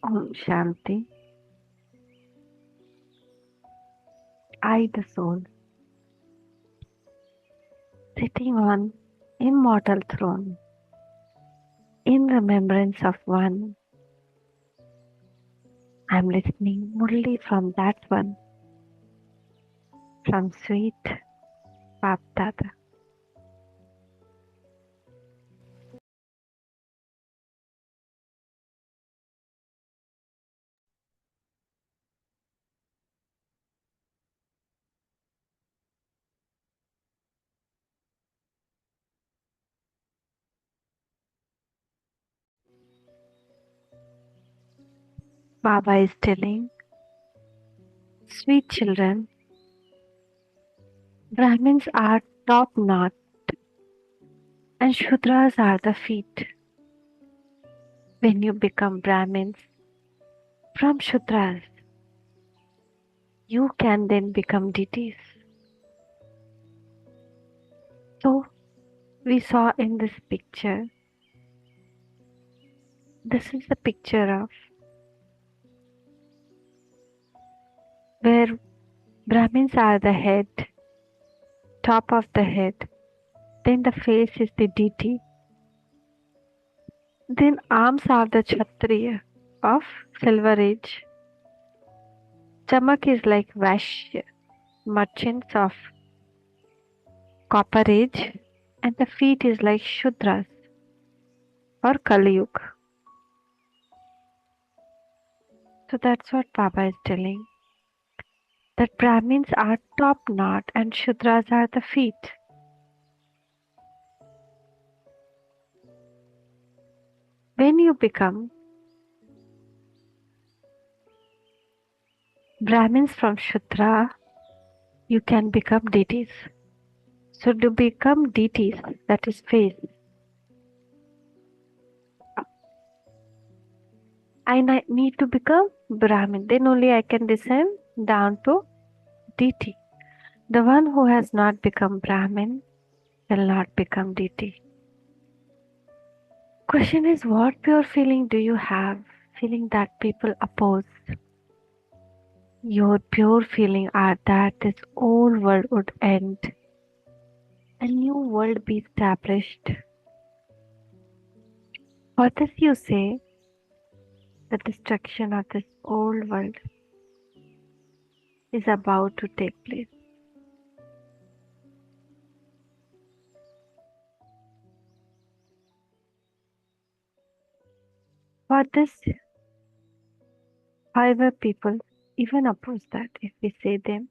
Om Shanti. I, the soul, sitting on immortal throne, in remembrance of one, I'm listening Murli from that one, from sweet Bapdada. Baba is telling, sweet children, Brahmins are top knot and Shudras are the feet. When you become Brahmins from Shudras, you can then become deities. So, we saw in this picture, this is a picture of where Brahmins are the head, top of the head, then the face is the deity, then arms are the Kshatriya of Silver Age, stomach is like Vaishya, merchants of Copper Age, and the feet is like Shudras or Kali Yuga. So that's what Baba is telling, that Brahmins are top knot and Shudras are the feet. When you become Brahmins from Shudra, you can become deities. So to become deities, that is face, I need to become Brahmin. Then only I can descend down to deity. The one who has not become Brahmin will not become deity. Question is, what pure feeling do you have? Feeling that people oppose. Your pure feeling are that this old world would end, a new world be established. For this you say, the destruction of this old world is about to take place. For this, however, people even oppose that. If we say them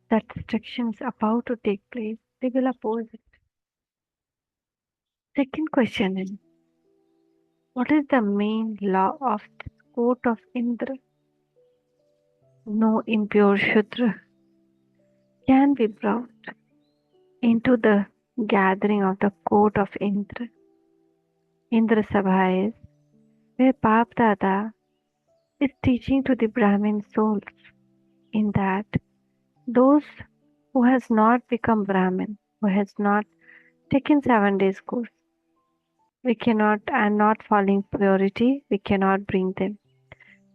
that destruction is about to take place, they will oppose it. Second question is, what is the main law of this court of Indra? No impure Shudra can be brought into the gathering of the court of Indra. Indra Sabha is where Bap Dada is teaching to the Brahmin souls, in that those who has not become Brahmin, who has not taken 7 days course, we cannot, and not following purity, we cannot bring them.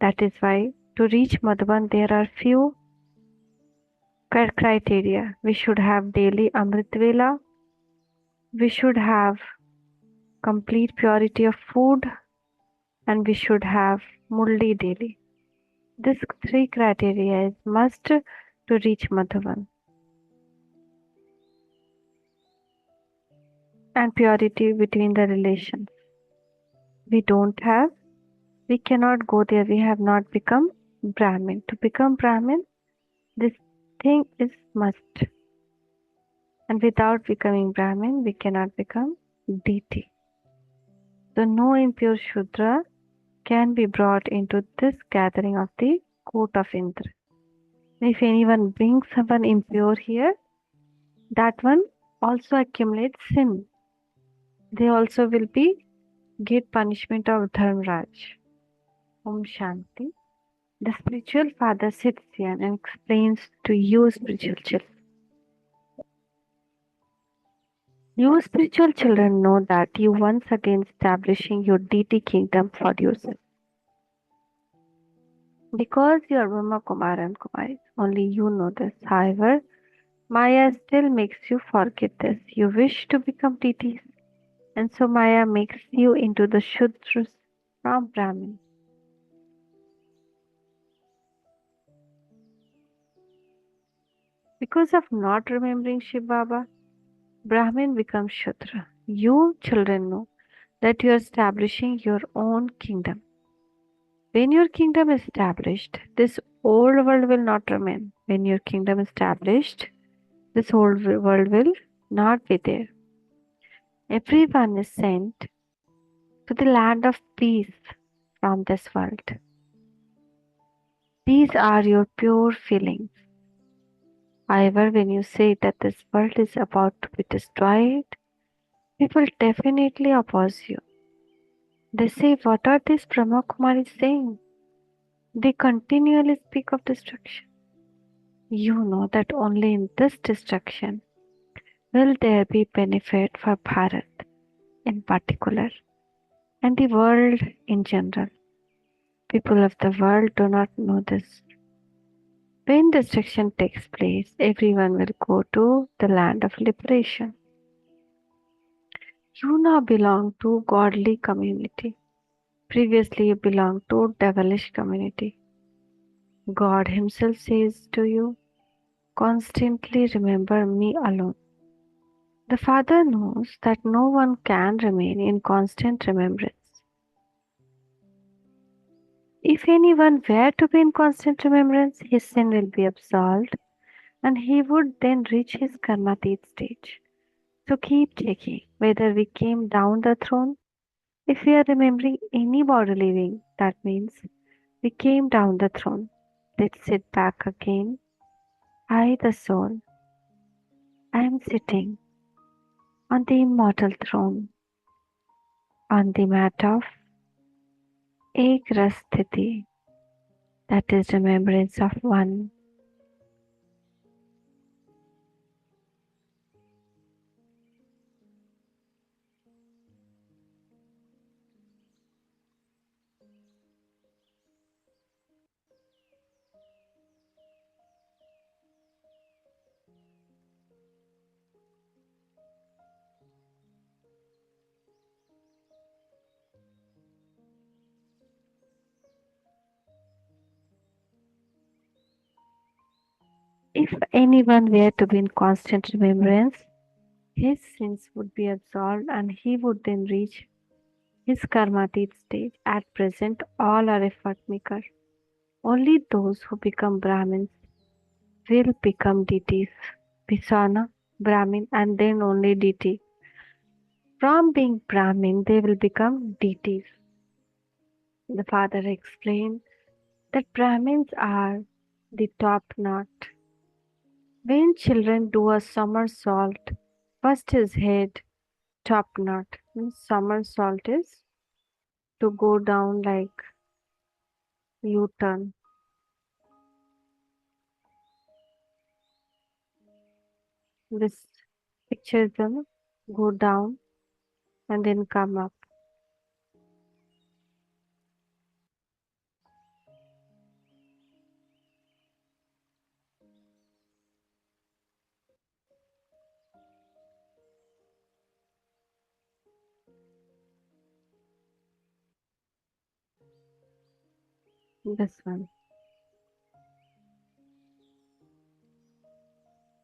That is why to reach Madhavan there are few criteria. We should have daily Amrit Vela, we should have complete purity of food, and we should have Murli daily. This 3 criteria is must to reach Madhavan. And purity between the relations. We don't have, we cannot go there, we have not become Brahmin. To become Brahmin, this thing is must. And without becoming Brahmin, we cannot become deity. So no impure Shudra can be brought into this gathering of the court of Indra. If anyone brings someone impure here, that one also accumulates sin. They also will be get punishment of Dharmraj. Om Shanti. The spiritual father sits here and explains to you spiritual children. You spiritual children know that you once again establishing your deity kingdom for yourself. Because you are Brahma Kumar and Kumari, only you know this. However, Maya still makes you forget this. You wish to become deities, and so Maya makes you into the Shudras from Brahmin. Because of not remembering Shiv Baba, Brahmin becomes Shudra. You children know that you are establishing your own kingdom. When your kingdom is established, this old world will not remain. When your kingdom is established, this old world will not be there. Everyone is sent to the land of peace from this world. These are your pure feelings. However, when you say that this world is about to be destroyed, people definitely oppose you. They say, what are these Brahma Kumaris saying? They continually speak of destruction. You know that only in this destruction will there be benefit for Bharat in particular and the world in general. People of the world do not know this. When destruction takes place, everyone will go to the land of liberation. You now belong to godly community. Previously you belonged to devilish community. God himself says to you, constantly remember me alone. The Father knows that no one can remain in constant remembrance. If anyone were to be in constant remembrance, his sin will be absolved and he would then reach his karmatit stage. So keep checking whether we came down the throne. If we are remembering any bodily being, that means we came down the throne. Let's sit back again. I, the soul, I am sitting on the immortal throne, on the mat of Ekrasthiti, that is remembrance of one. If anyone were to be in constant remembrance, his sins would be absolved and he would then reach his karmatit stage. At present, all are effort maker. Only those who become Brahmins will become deities. Pisana, Brahmin, and then only deity. From being Brahmin, they will become deities. The father explained that Brahmins are the top knot. When children do a somersault, first his head top knot. Means somersault is to go down like U-turn. This picture them go down and then come up. This one.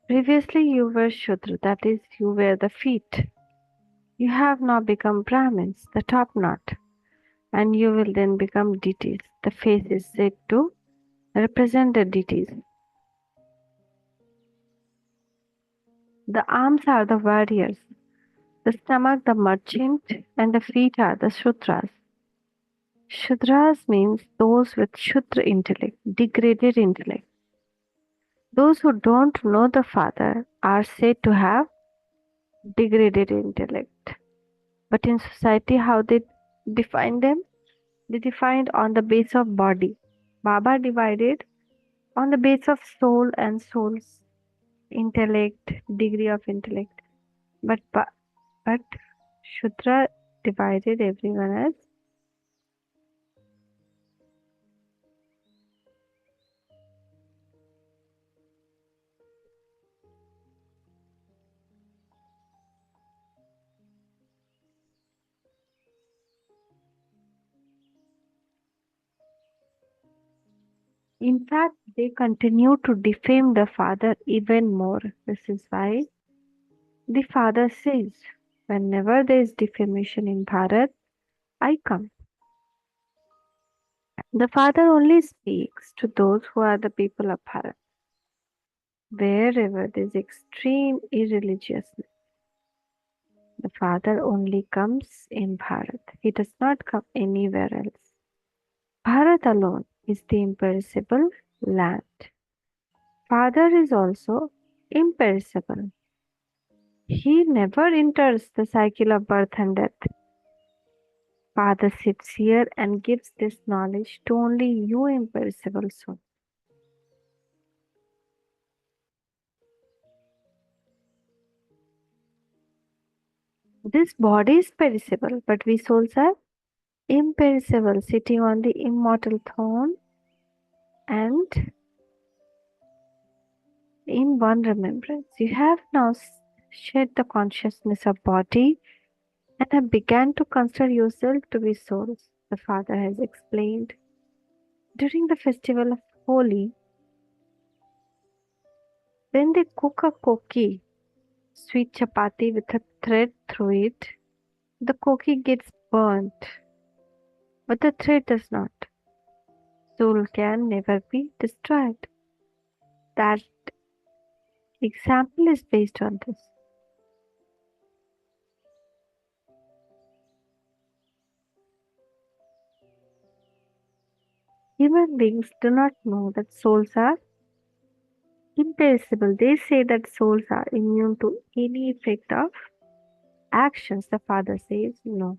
Previously you were Shudra, that is, you were the feet. You have now become Brahmins, the top knot, and you will then become deities. The face is said to represent the deities. The arms are the warriors, the stomach the merchant, and the feet are the Shudras. Shudras means those with Shudra intellect, degraded intellect. Those who don't know the Father are said to have degraded intellect. But in society, how they define them? They defined on the base of body. Baba divided on the base of soul and soul's intellect, degree of intellect. But Shudra divided everyone as In fact, they continue to defame the Father even more. This is why the Father says, whenever there is defamation in Bharat, I come. The Father only speaks to those who are the people of Bharat. Wherever there is extreme irreligiousness, the Father only comes in Bharat. He does not come anywhere else. Bharat alone is the imperishable land. Father is also imperishable. He never enters the cycle of birth and death. Father sits here and gives this knowledge to only you, imperishable soul. This body is perishable, but we souls are imperishable, sitting on the immortal throne and in one remembrance. You have now shed the consciousness of body and have begun to consider yourself to be souls. The Father has explained during the festival of Holi, when they cook a koki, sweet chapati with a thread through it, the koki gets burnt, but the thread does not. Soul can never be destroyed. That example is based on this. Human beings do not know that souls are imperishable. They say that souls are immune to any effect of actions. The Father says no.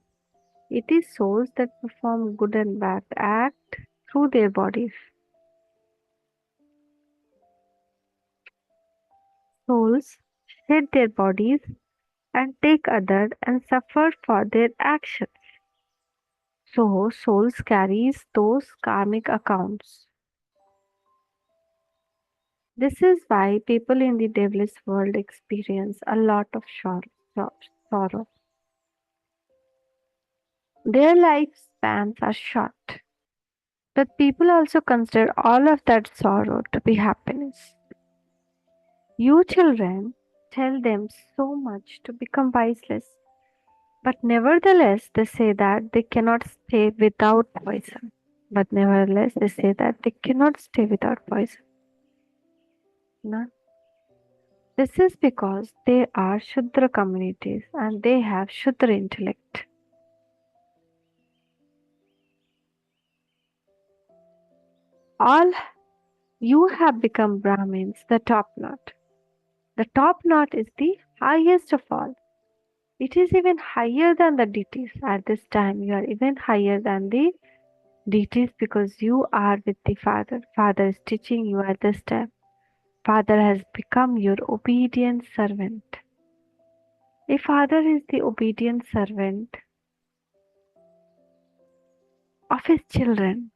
It is souls that perform good and bad act through their bodies. Souls shed their bodies and take others and suffer for their actions. So souls carries those karmic accounts. This is why people in the devilish world experience a lot of sorrow. Their lifespans are short, but people also consider all of that sorrow to be happiness. You children tell them so much to become wiseless, but nevertheless they say that they cannot stay without poison. But nevertheless they say that they cannot stay without poison. No? This is because they are Shudra communities and they have Shudra intellect. All you have become Brahmins, the top knot. The top knot is the highest of all. It is even higher than the deities. At this time, you are even higher than the deities because you are with the Father. Father is teaching you at this time. Father has become your obedient servant. A father is the obedient servant of his children.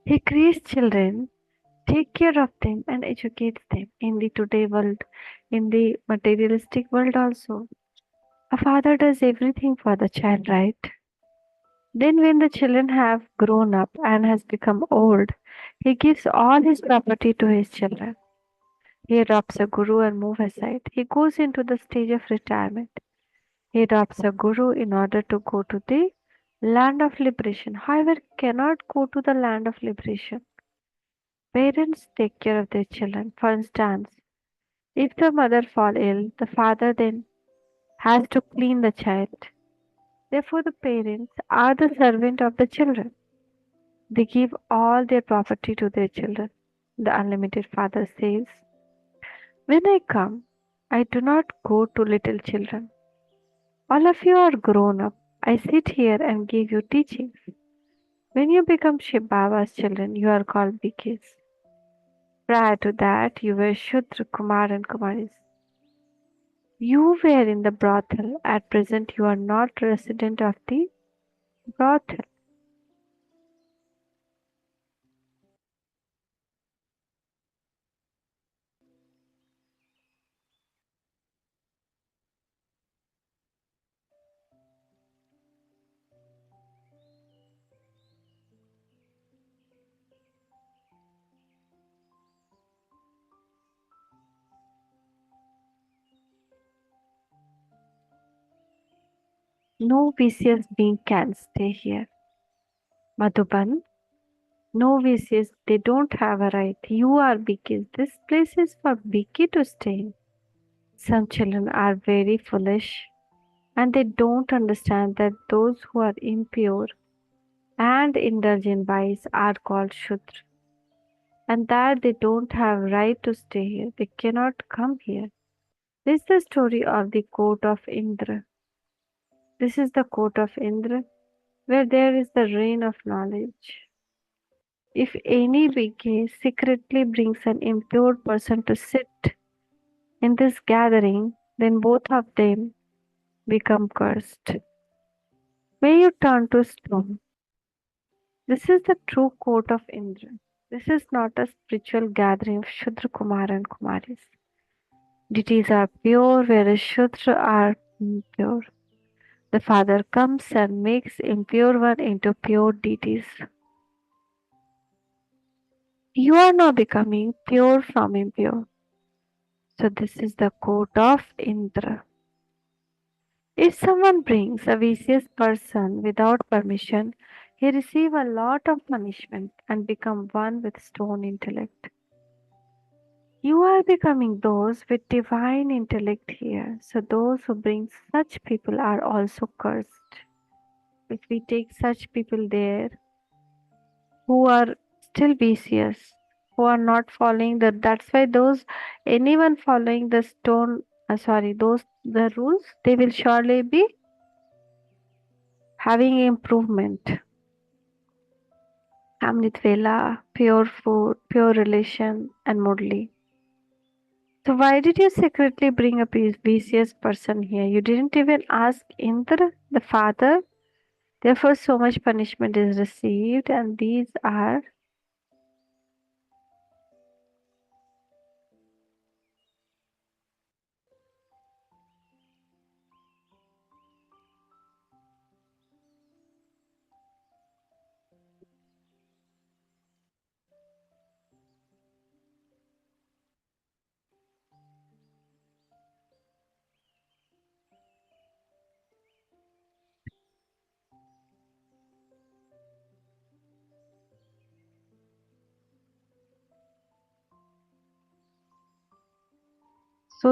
He creates children, take care of them, and educates them in the today world, in the materialistic world also. A father does everything for the child, right? Then, when the children have grown up and has become old, he gives all his property to his children. He adopts a guru and moves aside. He goes into the stage of retirement. He adopts a guru in order to go to the land of liberation. However, cannot go to the land of liberation. Parents take care of their children. For instance, if the mother fall ill, the father then has to clean the child. Therefore, the parents are the servant of the children. They give all their property to their children. The unlimited Father says, when I come, I do not go to little children. All of you are grown up. I sit here and give you teachings. When you become Shiv Baba's children, you are called Bhikkhis. Prior to that, you were Shudra, Kumar and Kumaris. You were in the brothel. At present, you are not resident of the brothel. No vicious being can stay here. Madhuban, no vicious, they don't have a right. You are Biki. This place is for Biki to stay in. Some children are very foolish and they don't understand that those who are impure and indulge in vice are called Shudra and that they don't have right to stay here. They cannot come here. This is the story of the court of Indra. This is the court of Indra where there is the reign of knowledge. If any Bhikkhus secretly brings an impure person to sit in this gathering, then both of them become cursed. May you turn to stone. This is the true court of Indra. This is not a spiritual gathering of Shudra Kumar and Kumaris. Deities are pure, whereas Shudra are impure. The Father comes and makes impure one into pure deities. You are now becoming pure from impure. So this is the court of Indra. If someone brings a vicious person without permission, he receives a lot of punishment and become one with stone intellect. You are becoming those with divine intellect here. So those who bring such people are also cursed. If we take such people there who are still vicious, who are not following that's why those anyone following the stone those the rules, they will surely be having improvement. Amrit Vela, pure food, pure relation, and Murli. So why did you secretly bring a vicious person here? You didn't even ask Indra, the father. Therefore, so much punishment is received, and these are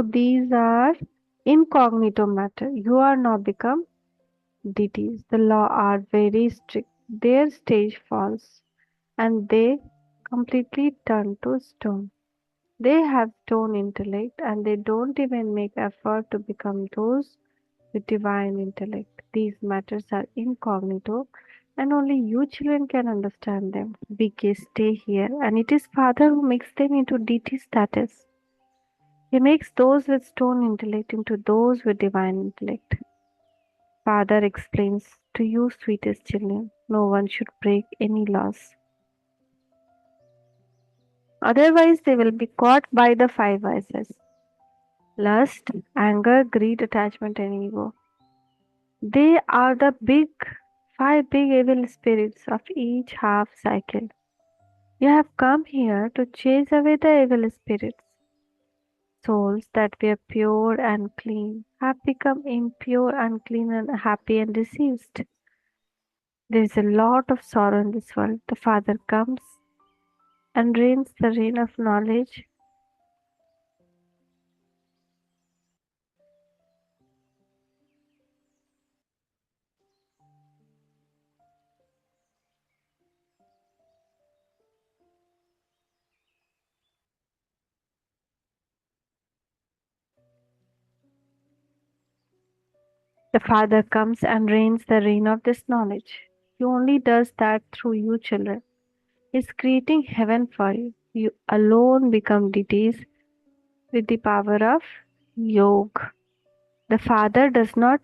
these are incognito matter. You are now become deities. The law are very strict. Their stage falls, and they completely turn to stone. They have stone intellect, and they don't even make effort to become those with divine intellect. These matters are incognito, and only you children can understand them. BK, stay here, and it is Father who makes them into deity status. He makes those with stone intellect into those with divine intellect. Father explains to you, sweetest children, no one should break any laws. Otherwise, they will be caught by the five vices: lust, anger, greed, attachment, and ego. They are the five big evil spirits of each half cycle. You have come here to chase away the evil spirits. Souls that were pure and clean have become impure, unclean, and happy and deceased. There is a lot of sorrow in this world. The Father comes and reigns the reign of knowledge. The Father comes and reigns the reign of this knowledge. He only does that through you, children. He is creating heaven for you. You alone become deities with the power of yoga. The Father does not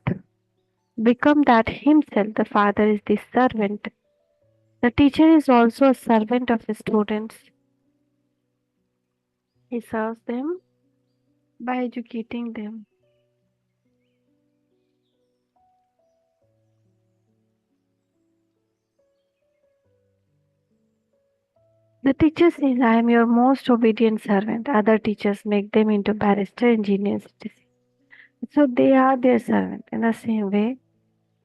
become that himself. The Father is the servant. The teacher is also a servant of his students. He serves them by educating them. The teacher says, I am your most obedient servant. Other teachers make them into barrister, engineers, etc. So they are their servant. In the same way,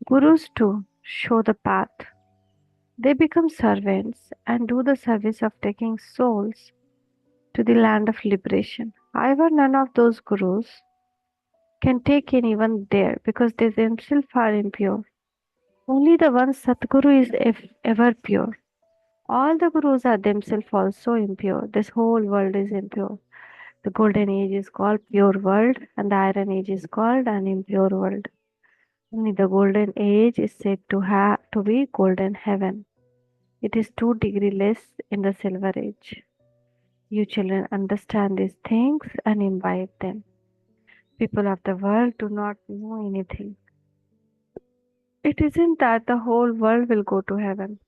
Gurus too show the path. They become servants and do the service of taking souls to the land of liberation. However, none of those gurus can take anyone there because they themselves are impure. Only the one Satguru is ever pure. All the gurus are themselves also impure. This whole world is impure. The golden age is called pure world and the iron age is called an impure world. Only the golden age is said to be golden heaven. It is 2 degrees less in the silver age. You children understand these things and imbibe them. People of the world do not know anything. It isn't that the whole world will go to heaven.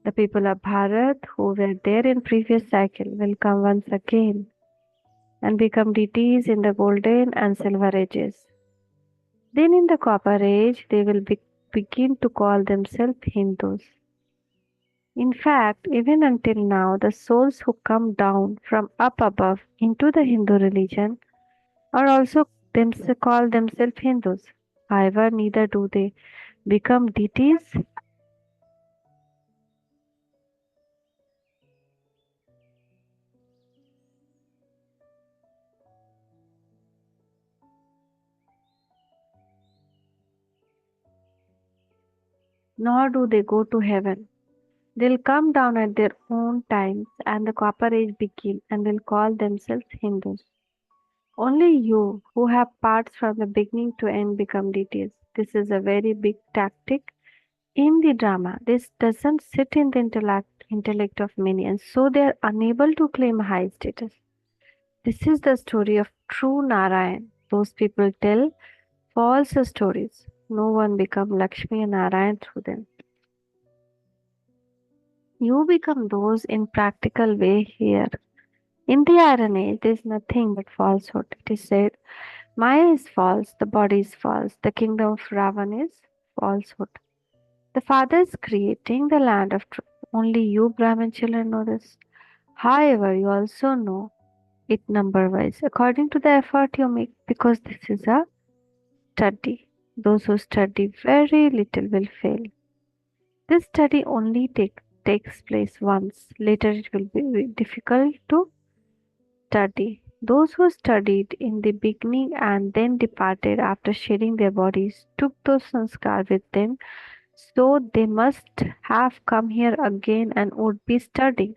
The people of Bharat who were there in previous cycle will come once again and become deities in the golden and silver ages. Then in the copper age they will begin to call themselves Hindus. In fact, even until now, the souls who come down from up above into the Hindu religion are also call themselves Hindus. However, neither do they become deities nor do they go to heaven. They'll come down at their own times and the copper age begin and will call themselves Hindus. Only you who have parts from the beginning to end become deities. This is a very big tactic in the drama. This doesn't sit in the intellect of many and so they are unable to claim high status. This is the story of true Narayan. Those people tell false stories. No one become Lakshmi and Narayan through them. You become those in practical way here. In the Iron Age, there is nothing but falsehood. It is said, Maya is false, the body is false, the kingdom of Ravan is falsehood. The Father is creating the land of truth. Only you Brahmin children know this. However, you also know it number wise, according to the effort you make, because this is a study. Those who study very little will fail. This study only takes place once. Later it will be difficult to study. Those who studied in the beginning and then departed after shedding their bodies took those sanskar with them, so they must have come here again and would be studying.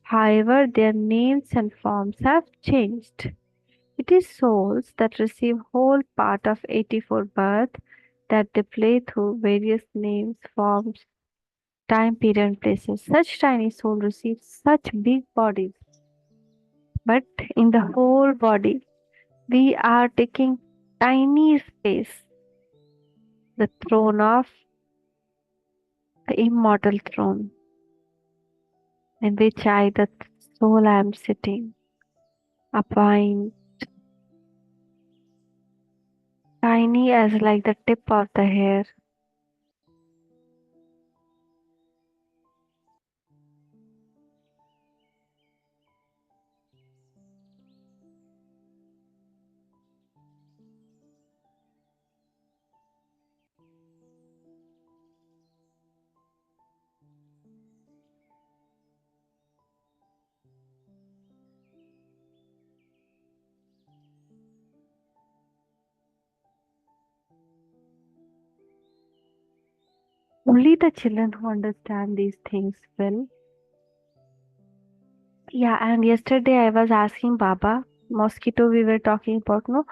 However, their names and forms have changed. It is souls that receive whole part of 84 birth that they play through various names, forms, time period, places. Such tiny soul receives such big bodies, but in the whole body we are taking tiny space, the throne of the immortal throne, in which I, the soul, am sitting, upon tiny as like the tip of the hair. Only the children who understand these things will. Yeah, and yesterday I was asking Baba, mosquito we were talking about, no,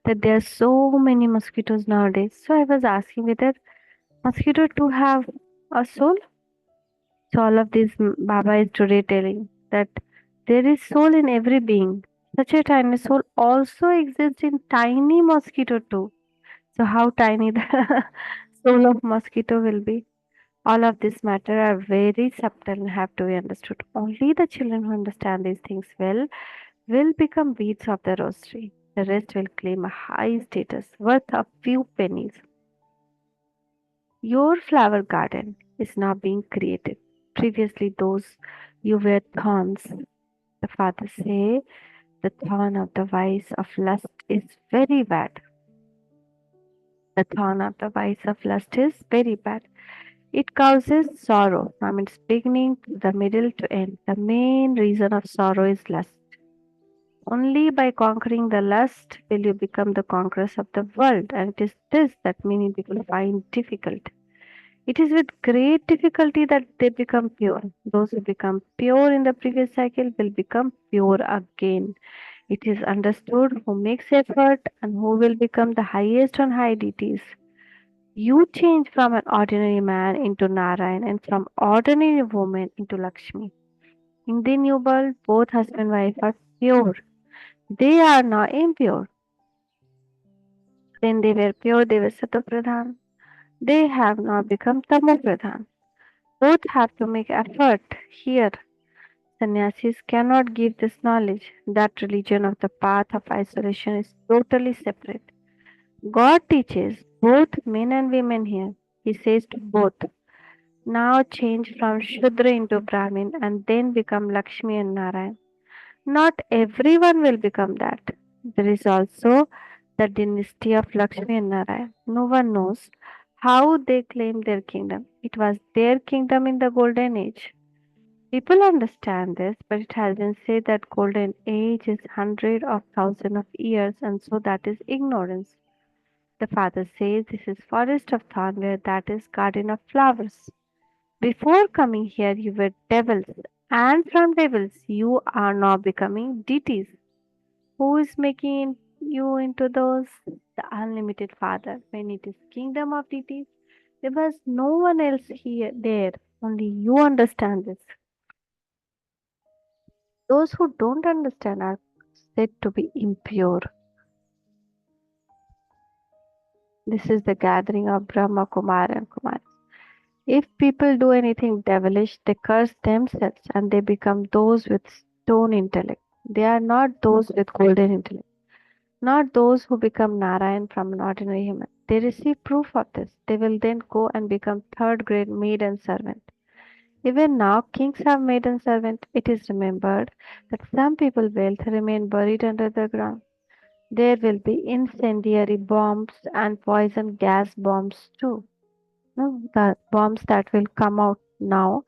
that there are so many mosquitoes nowadays. So I was asking whether mosquito too have a soul. So all of this Baba is today telling that there is soul in every being. Such a tiny soul also exists in tiny mosquito too. So how tiny the soul of mosquito will be? All of this matter are very subtle and have to be understood. Only the children who understand these things well will become beads of the rosary. The rest will claim a high status worth a few pennies. Your flower garden is now being created. Previously, those you were thorns. The father say the thorn of the vice of lust is very bad. The thorn of the vice of lust is very bad. It causes sorrow from its beginning to the middle to end. The main reason of sorrow is lust. Only by conquering the lust will you become the conquerors of the world, and it is this that many people find difficult. It is with great difficulty that they become pure. Those who become pure in the previous cycle will become pure again. It is understood who makes effort and who will become the highest on high deities. You change from an ordinary man into Narayan and from ordinary woman into Lakshmi. In the new world, both husband and wife are pure. They are now impure. When they were pure, they were Satapradhan. They have now become Tamopradhan. Both have to make effort. Here, sannyasis cannot give this knowledge. That religion of the path of isolation is totally separate. God teaches both men and women here. He says to both, now change from Shudra into Brahmin and then become Lakshmi and Narayan. Not everyone will become that. There is also the dynasty of Lakshmi and Narayan. No one knows how they claimed their kingdom. It was their kingdom in the golden age. People understand this, but it has been said that golden age is hundred of thousand of years, and so that is ignorance. The father says this is forest of thorn, where that is garden of flowers. Before coming here, you were devils, and from devils, you are now becoming deities. Who is making you into those? The unlimited Father. When it is kingdom of deities, there was no one else here there. Only you understand this. Those who don't understand are said to be impure. This is the gathering of Brahma Kumar and Kumar. If people do anything devilish, they curse themselves and they become those with stone intellect. They are not those with golden intellect, not those who become Narayan from an ordinary human. They receive proof of this. They will then go and become third grade maid and servant. Even now, kings have maid and servant. It is remembered that some people wealth remain buried under the ground. There will be incendiary bombs and poison gas bombs too. No, the bombs that will come out now,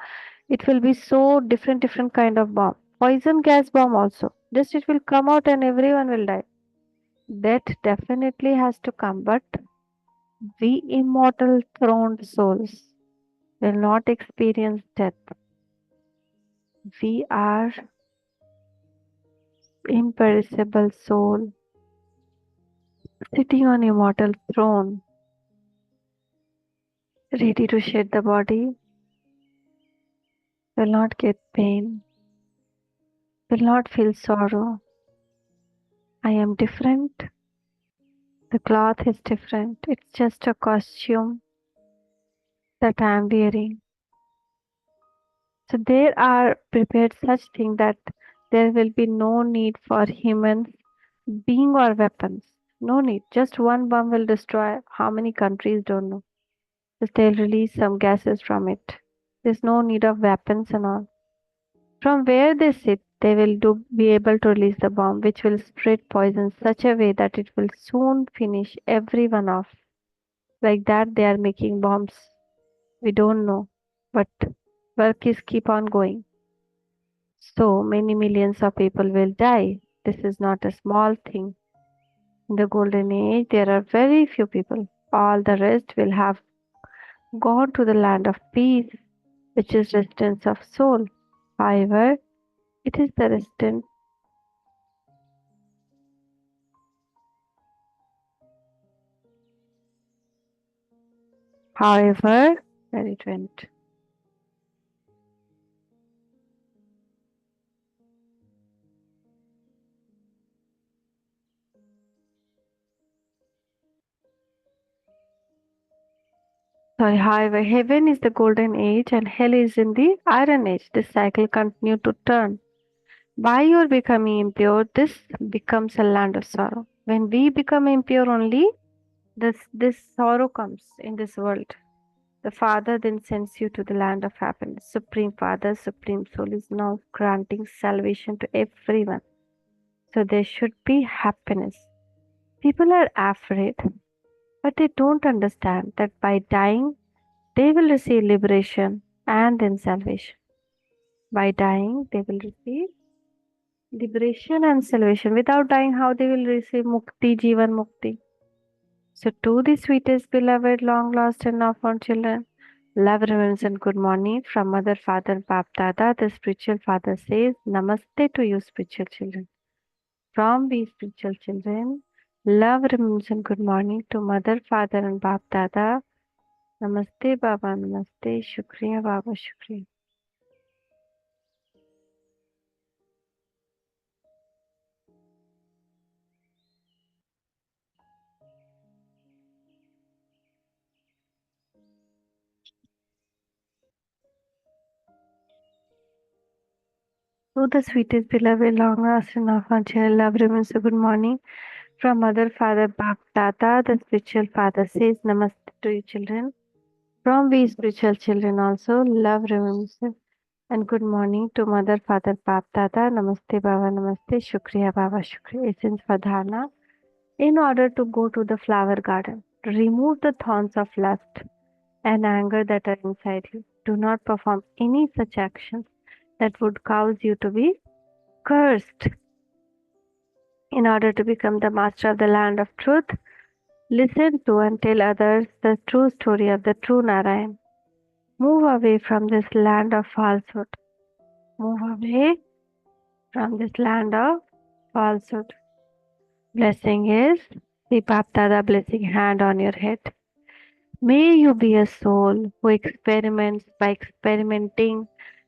it will be so different kind of bomb. Poison gas bomb also. Just it will come out and everyone will die. Death definitely has to come, but we immortal throned souls will not experience death. We are imperishable soul sitting on immortal throne, ready to shed the body, will not get pain, will not feel sorrow. I am different. The cloth is different. It's just a costume that I am wearing. So there are prepared such things that there will be no need for humans being or weapons. No need. Just one bomb will destroy how many countries don't know. Just they'll release some gases from it. There's no need of weapons and all. From where they sit, they will be able to release the bomb, which will spread poison such a way that it will soon finish everyone off. Like that, they are making bombs. We don't know, but work is keep on going. So many millions of people will die. This is not a small thing. In the golden age, there are very few people. All the rest will have gone to the land of peace, which is residence of soul. However, it is the residence. However, where it went. Sorry, however, heaven is the golden age and hell is in the iron age. This cycle continues to turn. By your becoming impure, this becomes a land of sorrow. When we become impure only, this sorrow comes in this world. The Father then sends you to the land of happiness. Supreme Father, Supreme Soul is now granting salvation to everyone. So there should be happiness. People are afraid. But they don't understand that by dying, they will receive liberation and then salvation. By dying, they will receive liberation and salvation. Without dying, how they will receive mukti, jivan mukti? So, to the sweetest, beloved, long lost, and now found children, love, remembrance, and good morning from Mother, Father, Bap Dada. The spiritual father says, Namaste to you, spiritual children. From we spiritual children, love, remembrance, and good morning to Mother, Father, and Bap Dada. Namaste, Baba, Namaste, Shukriya, Baba, Shukriya. To the sweetest, beloved, long lost, and now found children, love, remembrance, and good morning. From Mother, Father, Bap Dada, the spiritual father says, Namaste to you, children. From we spiritual children also, love, remembrance, and good morning to Mother, Father, Bap Dada. Namaste, Baba, Namaste, Shukriya, Baba, Shukriya. Essence for Dharna. In order to go to the flower garden, remove the thorns of lust and anger that are inside you. Do not perform any such actions that would cause you to be cursed. In order to become the master of the land of truth, listen to and tell others the true story of the true Narayan. Move away from this land of falsehood. Move away from this land of falsehood. Blessing is the Bapdada blessing hand on your head. May you be a soul who experiments by experimenting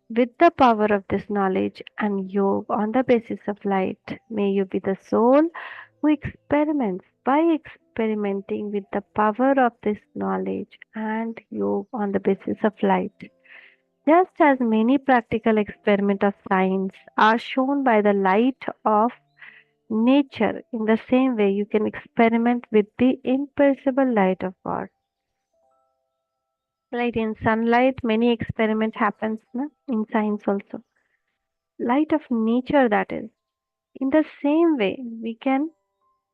with the power of this knowledge and yoga on the basis of light. May you be the soul who experiments by experimenting with the power of this knowledge and yoga on the basis of light. Just as many practical experiments of science are shown by the light of nature, in the same way you can experiment with the imperishable light of God. Light in sunlight, many experiment happens na, in science also. Light of nature, that is. In the same way,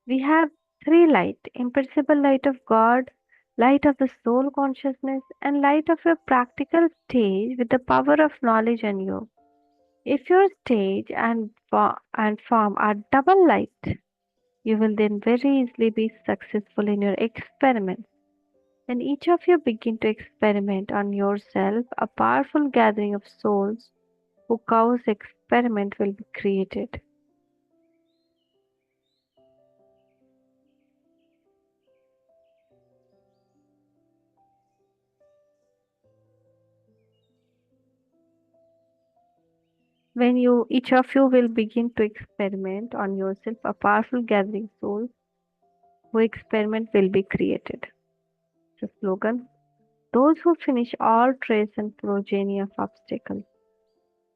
we have three light: imperishable light of God, light of the soul consciousness, and light of your practical stage with the power of knowledge and yoga. If your stage and form are double light, you will then very easily be successful in your experiment. When each of you begin to experiment on yourself, a powerful gathering of souls who cause experiment will be created. When each of you will begin to experiment on yourself, a powerful gathering souls who experiment will be created. The slogan: those who finish all trace and progeny of obstacles.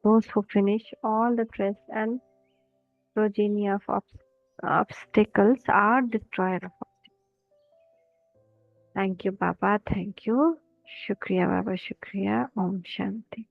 Those who finish all the trace and progeny of obstacles are destroyer of obstacles. Thank you, Baba. Thank you. Shukriya, Baba. Shukriya. Om Shanti.